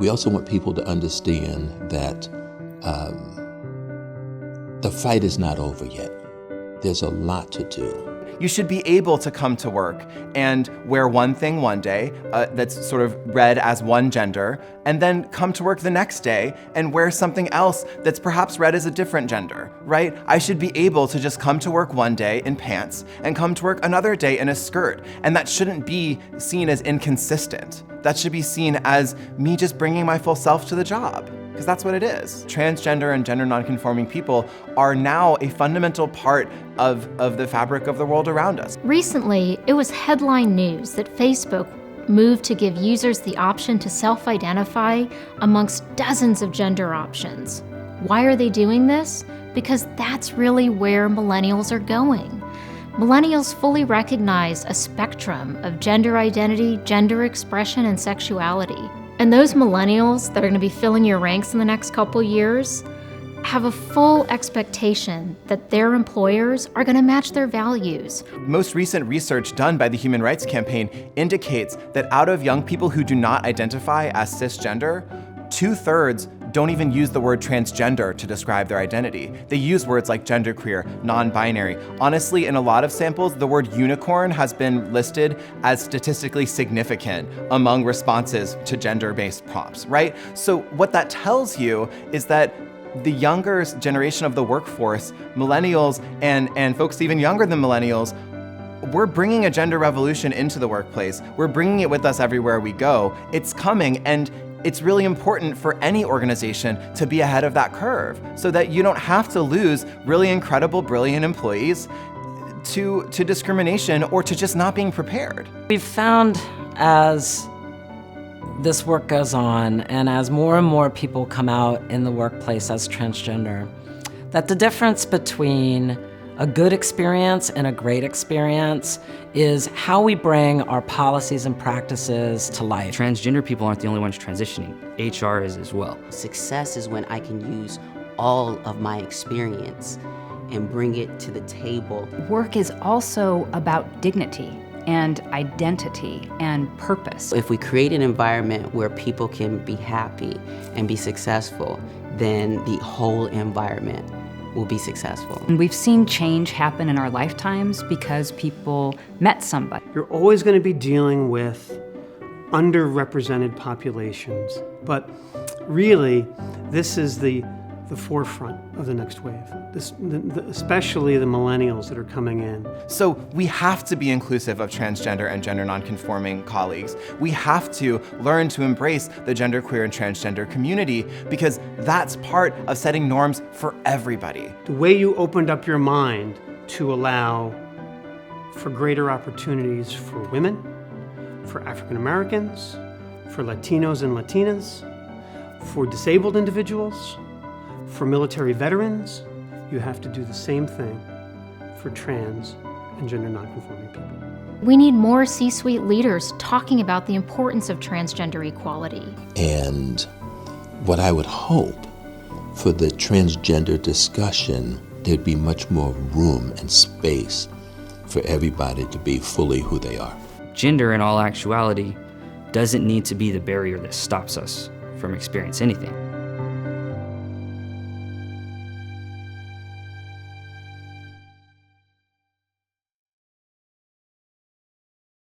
We also want people to understand that the fight is not over yet. There's a lot to do. You should be able to come to work and wear one thing one day that's sort of read as one gender, and then come to work the next day and wear something else that's perhaps read as a different gender, right? I should be able to just come to work one day in pants and come to work another day in a skirt, and that shouldn't be seen as inconsistent. That should be seen as me just bringing my full self to the job, because that's what it is. Transgender and gender nonconforming people are now a fundamental part of the fabric of the world around us. Recently, it was headline news that Facebook moved to give users the option to self-identify amongst dozens of gender options. Why are they doing this? Because that's really where millennials are going. Millennials fully recognize a spectrum of gender identity, gender expression, and sexuality. And those millennials that are going to be filling your ranks in the next couple years have a full expectation that their employers are going to match their values. Most recent research done by the Human Rights Campaign indicates that out of young people who do not identify as cisgender, 2/3 don't even use the word transgender to describe their identity. They use words like genderqueer, non-binary. Honestly, in a lot of samples, the word unicorn has been listed as statistically significant among responses to gender-based prompts, right? So what that tells you is that the younger generation of the workforce, millennials and folks even younger than millennials, we're bringing a gender revolution into the workplace. We're bringing it with us everywhere we go. It's coming, and it's really important for any organization to be ahead of that curve so that you don't have to lose really incredible, brilliant employees to discrimination or to just not being prepared. We've found as this work goes on and as more and more people come out in the workplace as transgender, that the difference between a good experience and a great experience is how we bring our policies and practices to life. Transgender people aren't the only ones transitioning. HR is as well. Success is when I can use all of my experience and bring it to the table. Work is also about dignity and identity and purpose. If we create an environment where people can be happy and be successful, then the whole environment will be successful. And we've seen change happen in our lifetimes because people met somebody. You're always going to be dealing with underrepresented populations, but really, this is the forefront of the next wave, especially the millennials that are coming in. So we have to be inclusive of transgender and gender nonconforming colleagues. We have to learn to embrace the genderqueer and transgender community because that's part of setting norms for everybody. The way you opened up your mind to allow for greater opportunities for women, for African Americans, for Latinos and Latinas, for disabled individuals, for military veterans, you have to do the same thing for trans and gender nonconforming people. We need more C-suite leaders talking about the importance of transgender equality. And what I would hope for the transgender discussion, there'd be much more room and space for everybody to be fully who they are. Gender, in all actuality, doesn't need to be the barrier that stops us from experiencing anything.